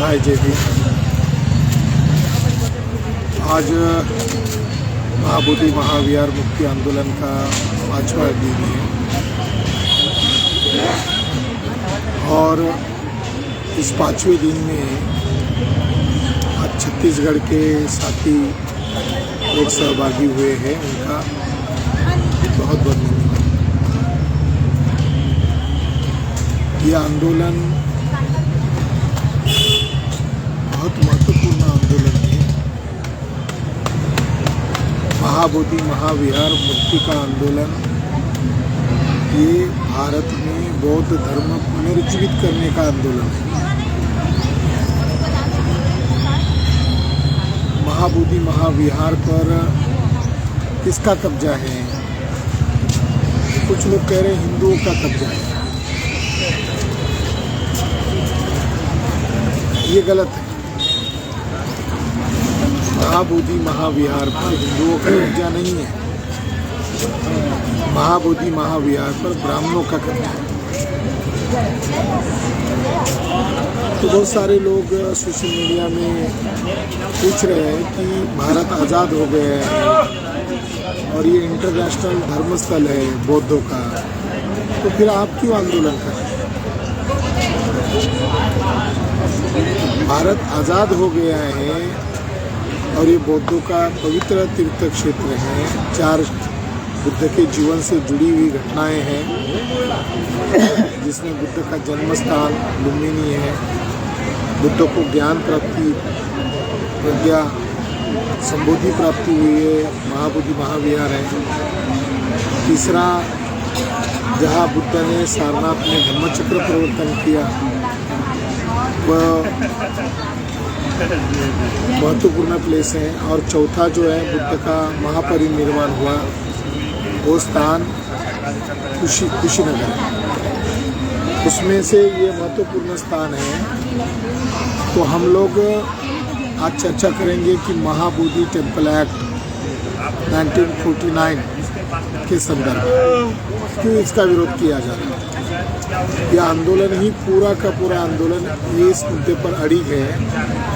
हाय जय भीम। आज महाबोधि महाविहार मुक्ति आंदोलन का 5वां दिन है और इस 5वें दिन में आज छत्तीसगढ़ के साथी लोग सहभागी हुए हैं। उनका बहुत बहुत धन्यवाद। यह आंदोलन बहुत महत्वपूर्ण आंदोलन है। महाबोधि महाविहार मुक्ति का आंदोलन ये भारत में बौद्ध धर्म पुनर्जीवित करने का आंदोलन है। महाबोधि महाविहार पर किसका कब्जा है? कुछ लोग कह रहे हैं हिंदुओं का कब्जा है। ये गलत है। महाबोधि महाविहार पर हिंदुओं का कब्जा नहीं है। महाबोधि महाविहार पर ब्राह्मणों का कब्जा है। तो बहुत सारे लोग सोशल मीडिया में पूछ रहे हैं कि भारत आज़ाद हो गया है और ये इंटरनेशनल धर्मस्थल है बौद्धों का, तो फिर आप क्यों आंदोलन कर रहे हैं? भारत आज़ाद हो गया है और ये बौद्धों का पवित्र तीर्थ क्षेत्र है। 4 बुद्ध के जीवन से जुड़ी हुई घटनाएं हैं, जिसमें बुद्ध का जन्म स्थान लुम्बिनी है। बुद्ध को ज्ञान प्राप्ति, प्रज्ञा, संबोधि प्राप्ति हुई है, महाबोधि महाविहार है। तीसरा, जहाँ बुद्ध ने सारनाथ में धम्मचक्र प्रवर्तन किया, वह महत्वपूर्ण प्लेस है। और चौथा जो है बुद्ध का महापरिनिर्वाण हुआ, वो स्थान कुशीनगर है। उसमें से ये महत्वपूर्ण स्थान है। तो हम लोग आज चर्चा करेंगे कि महाबोधि टेम्पल एक्ट 1949 के संदर्भ में क्यों इसका विरोध किया जा रहा है। यह आंदोलन ही पूरा का पूरा आंदोलन ये इस मुद्दे पर अड़ी है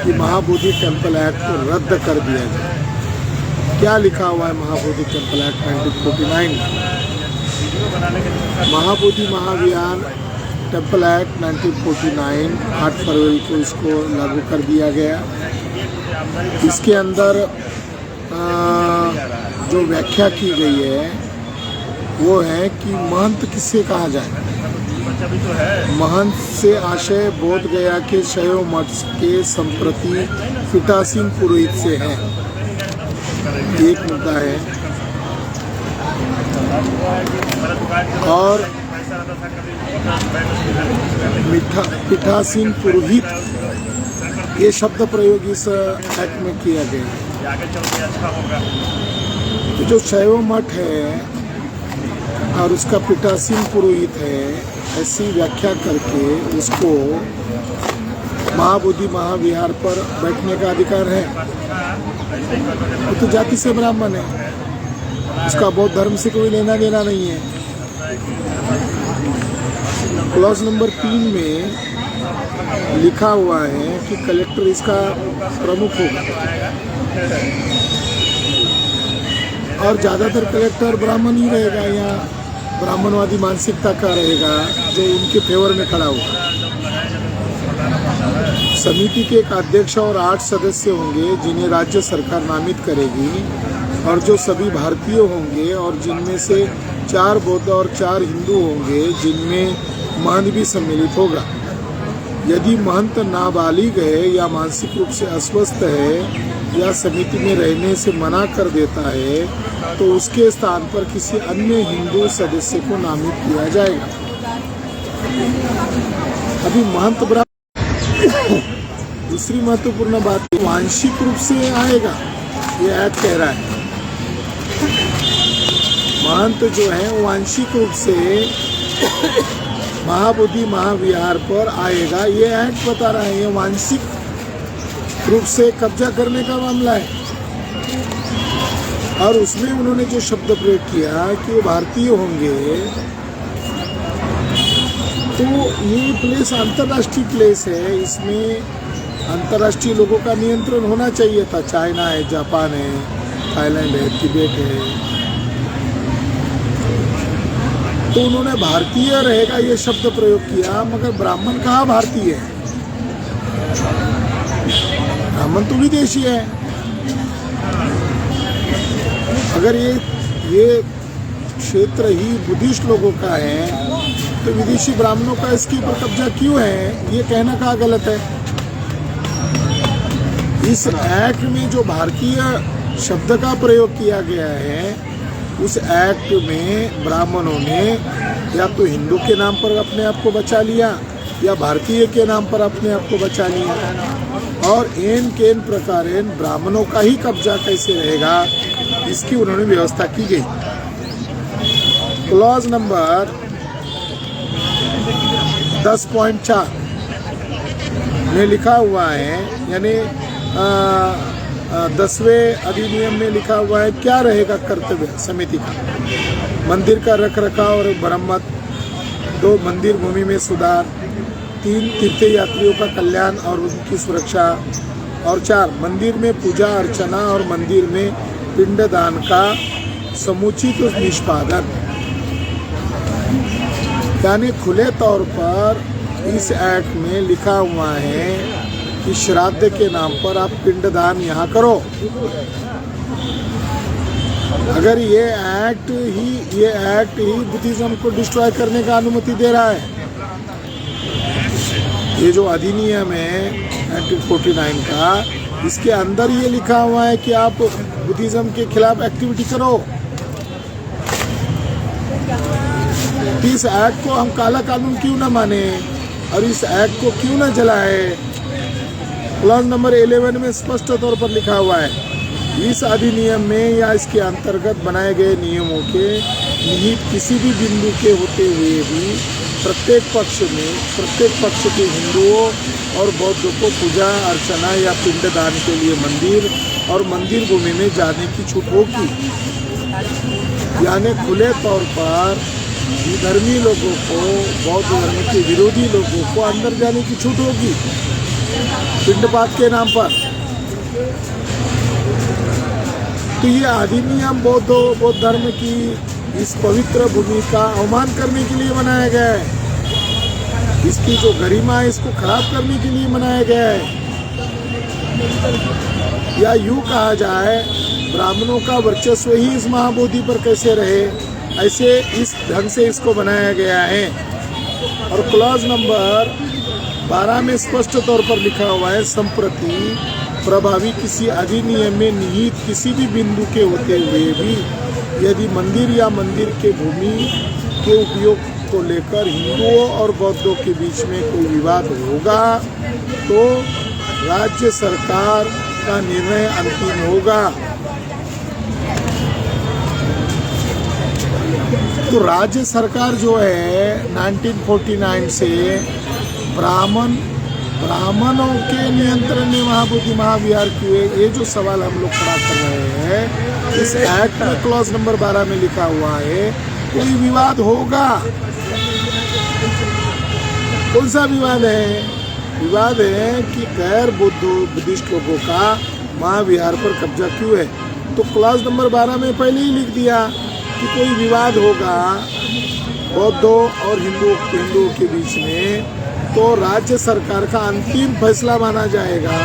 कि महाबोधि टेम्पल एक्ट को रद्द कर दिया जाए। क्या लिखा हुआ है महाबोधि टेम्पल एक्ट 1949 में? महाबोधि महाविहार टेम्पल एक्ट 1949 8 फरवरी को इसको लागू कर दिया गया। इसके अंदर जो व्याख्या की गई है वो है कि महंत किससे कहा जाए। महंत से आशय बोध गया के शैव मठ के संप्रति पीठासीन पुरोहित से है। एक मुद्दा है। और पीठासीन पुरोहित ये शब्द प्रयोग इस एक्ट में किया गया। तो जो शैव मठ है और उसका पीठासीन पुरोहित है, ऐसी व्याख्या करके उसको महाबोधि महाविहार पर बैठने का अधिकार है। वो तो जाति से ब्राह्मण है, उसका बौद्ध धर्म से कोई लेना देना नहीं है। क्लॉज नंबर 3 में लिखा हुआ है कि कलेक्टर इसका प्रमुख होगा और ज़्यादातर कलेक्टर ब्राह्मण ही रहेगा। यहाँ ब्राह्मणवादी मानसिकता का रहेगा जो उनके फेवर में खड़ा होगा। समिति के एक अध्यक्ष और 8 सदस्य होंगे जिन्हें राज्य सरकार नामित करेगी और जो सभी भारतीय होंगे और जिनमें से 4 बौद्ध और 4 हिंदू होंगे, जिनमें महंत भी सम्मिलित होगा। यदि महंत नाबालिग है या मानसिक रूप से अस्वस्थ है या समिति में रहने से मना कर देता है तो उसके स्थान पर किसी अन्य हिंदू सदस्य को नामित किया जाएगा। अभी महंत दूसरी महत्वपूर्ण बात, वांशिक रूप से आएगा, ये एक्ट कह रहा है। महंत जो है वांशिक रूप से महाबोधि महाविहार पर आएगा, ये एक्ट बता रहा है। ये वांशिक रूप से कब्जा करने का मामला है। और उसमें उन्होंने जो शब्द प्रयोग किया कि वो भारतीय होंगे, तो ये प्लेस अंतर्राष्ट्रीय प्लेस है। इसमें अंतर्राष्ट्रीय लोगों का नियंत्रण होना चाहिए था। चाइना है, जापान है, थाईलैंड है, तिब्बत है, तो उन्होंने भारतीय रहेगा ये शब्द प्रयोग किया, मगर ब्राह्मण कहाँ भारतीय है? ब्राह्मण तो विदेशी है। अगर ये क्षेत्र ही बुद्धिस्ट लोगों का है तो विदेशी ब्राह्मणों का इसके ऊपर कब्जा क्यों है? ये कहना कहाँ गलत है? इस एक्ट में जो भारतीय शब्द का प्रयोग किया गया है, उस एक्ट में ब्राह्मणों ने या तो हिंदू के नाम पर अपने आप को बचा लिया या भारतीय के नाम पर अपने आप को बचा लिया, और एन केन प्रकार ब्राह्मणों का ही कब्जा कैसे रहेगा, इसकी उन्होंने व्यवस्था की गई। क्लॉज नंबर 10.4 में लिखा हुआ है, यानी 10वें अधिनियम में लिखा हुआ है क्या रहेगा कर्तव्य समिति का। मंदिर का रख रखाव और मरम्मत, 2 मंदिर भूमि में सुधार, 3 तीर्थ यात्रियों का कल्याण और उनकी सुरक्षा, और 4 मंदिर में पूजा अर्चना और मंदिर में पिंडदान का समुचित निष्पादन। यानी खुले तौर पर इस एक्ट में लिखा हुआ है कि श्राद्ध के नाम पर आप पिंडदान यहाँ करो। अगर ये एक्ट ही बुद्धिज्म को डिस्ट्रॉय करने का अनुमति दे रहा है, ये जो अधिनियम है 1949 का, इसके अंदर ये लिखा हुआ है कि आप बुद्धिज्म के खिलाफ एक्टिविटी करो, इस एक्ट को हम काला कानून क्यों ना माने और इस एक्ट को क्यों ना जलाए? क्लॉज नंबर 11 में स्पष्ट तौर पर लिखा हुआ है, इस अधिनियम में या इसके अंतर्गत बनाए गए नियमों के निहित किसी भी बिंदु के होते हुए भी प्रत्येक पक्ष के हिंदुओं और बौद्धों को पूजा अर्चना या पिंडदान के लिए मंदिर और मंदिर भूमि में जाने की छूट होगी। यानी खुले तौर पर धर्मी लोगों को, बौद्ध धर्म के विरोधी लोगों को अंदर जाने की छूट होगी पिंडपात के नाम पर। तो ये अधिनियम बौद्ध धर्म की इस पवित्र भूमि का अवमान करने के लिए बनाया गया है, इसकी जो गरिमा है इसको खराब करने के लिए बनाया गया है, या यूँ कहा जाए ब्राह्मणों का वर्चस्व ही इस महाबोधि पर कैसे रहे, ऐसे इस ढंग से इसको बनाया गया है। और क्लॉज नंबर 12 में स्पष्ट तौर पर लिखा हुआ है, संप्रति प्रभावी किसी अधिनियम में निहित किसी भी बिंदु के होते हुए भी यदि मंदिर या मंदिर के भूमि के उपयोग को लेकर हिंदुओं और बौद्धों के बीच में कोई विवाद होगा तो राज्य सरकार का निर्णय अंतिम होगा। तो राज्य सरकार जो है 1949 से ब्राह्मणों के नियंत्रण में महाबोधि महाविहार किए, ये जो सवाल हम लोग खड़ा कर रहे हैं, इस एक्ट में क्लॉज नंबर 12 में लिखा हुआ है कोई विवाद होगा। कौन सा विवाद है? विवाद है कि गैर बुद्धिस्ट लोगों का महाविहार पर कब्जा क्यों है। तो क्लॉज नंबर 12 में पहले ही लिख दिया कि कोई विवाद होगा बौद्धों और हिंदुओं के बीच में तो राज्य सरकार का अंतिम फैसला माना जाएगा।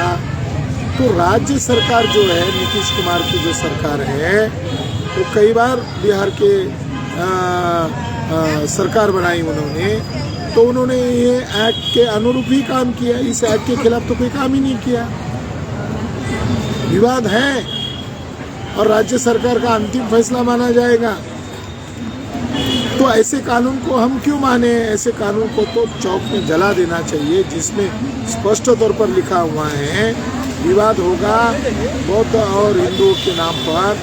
तो राज्य सरकार जो है, नीतीश कुमार की जो सरकार है, तो कई बार बिहार के सरकार बनाई उन्होंने, तो उन्होंने ये एक्ट के अनुरूप ही काम किया, इस एक्ट के खिलाफ तो कोई काम ही नहीं किया। विवाद है और राज्य सरकार का अंतिम फैसला माना जाएगा, तो ऐसे कानून को हम क्यों माने? ऐसे कानून को तो चौक में जला देना चाहिए, जिसमें स्पष्ट तौर पर लिखा हुआ है विवाद होगा बौद्ध और हिंदुओं के नाम पर,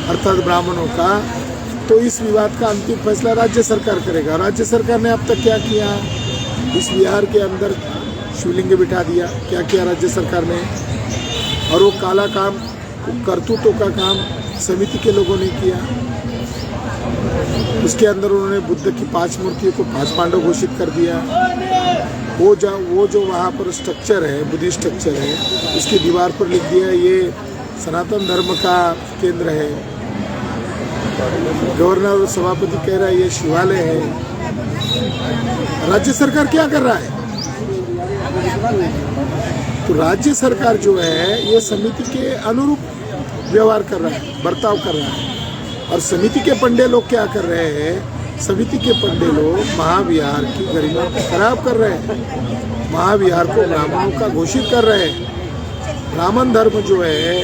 अर्थात ब्राह्मणों का, तो इस विवाद का अंतिम फैसला राज्य सरकार करेगा। राज्य सरकार ने अब तक क्या किया? इस बिहार के अंदर शिवलिंग बिठा दिया। क्या किया राज्य सरकार ने? और वो काला काम, करतूतों का काम समिति के लोगों ने किया। उसके अंदर उन्होंने बुद्ध की 5 मूर्तियों को 5 पांडव घोषित कर दिया। वो जो वहाँ पर स्ट्रक्चर है, बुद्धिस्ट स्ट्रक्चर है, इसकी दीवार पर लिख दिया ये सनातन धर्म का केंद्र है। गवर्नर और सभापति कह रहा है ये शिवालय है। राज्य सरकार क्या कर रहा है? तो राज्य सरकार जो है ये समिति के अनुरूप व्यवहार कर रहा है, बर्ताव कर रहा है। और समिति के पंडे लोग क्या कर रहे हैं? समिति के पंडे लोग महाविहार की गरिमा को खराब कर रहे हैं, महाविहार को ब्राह्मणों का घोषित कर रहे हैं। ब्राह्मण धर्म जो है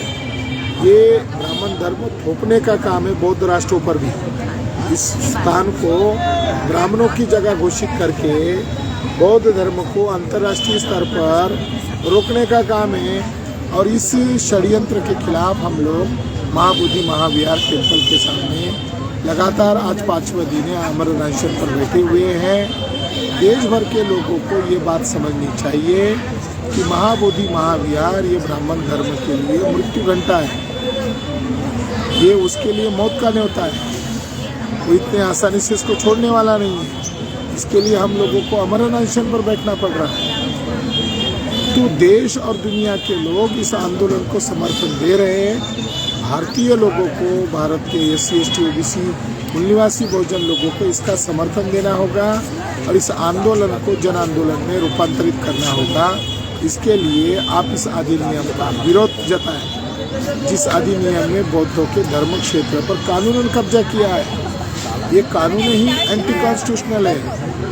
ये ब्राह्मण धर्म थोपने का काम है बौद्ध राष्ट्रों पर भी। इस स्थान को ब्राह्मणों की जगह घोषित करके बौद्ध धर्म को अंतर्राष्ट्रीय स्तर पर रोकने का काम है। और इस षड्यंत्र के खिलाफ हम लोग महाबोधि महाविहार टेम्पल के सामने लगातार आज 5वें दिन अमर अनशन पर बैठे हुए हैं। देश भर के लोगों को ये बात समझनी चाहिए कि महाबोधि महाविहार ये ब्राह्मण धर्म के लिए मृत्यु घंटा है, ये उसके लिए मौत का न्योता है। वो इतने आसानी से इसको छोड़ने वाला नहीं है। इसके लिए हम लोगों को अमर अनशन पर बैठना पड़ रहा है। तो देश और दुनिया के लोग इस आंदोलन को समर्थन दे रहे हैं। भारतीय लोगों को, भारत के SC ST OBC मूल निवासी बहुजन लोगों को इसका समर्थन देना होगा और इस आंदोलन को जन आंदोलन में रूपांतरित करना होगा। इसके लिए आप इस अधिनियम का विरोध जताएं, जिस अधिनियम में बौद्धों के धर्म क्षेत्र पर कानूनन कब्जा किया है। ये कानून ही एंटी कॉन्स्टिट्यूशनल है,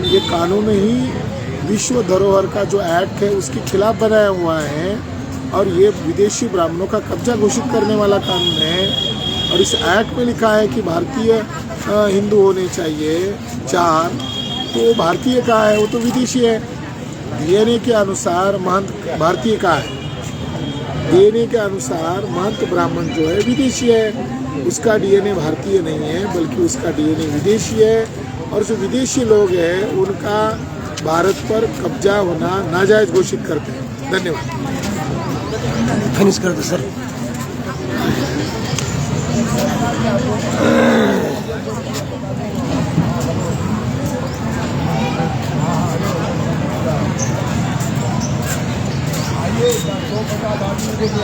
ये कानून ही विश्व धरोहर का जो एक्ट है उसके खिलाफ बनाया हुआ है और ये विदेशी ब्राह्मणों का कब्जा घोषित करने वाला कानून है। और इस एक्ट में लिखा है कि भारतीय हिंदू होने चाहिए 4, तो भारतीय का है, वो तो विदेशी है। DNA के अनुसार महंत भारतीय का है, DNA के अनुसार महंत ब्राह्मण जो है विदेशी है, उसका DNA भारतीय नहीं है बल्कि उसका DNA विदेशी है। और जो विदेशी लोग हैं उनका भारत पर कब्जा होना नाजायज घोषित करते हैं। धन्यवाद। फिनिश कर दो सर। आइए 250 आदमी को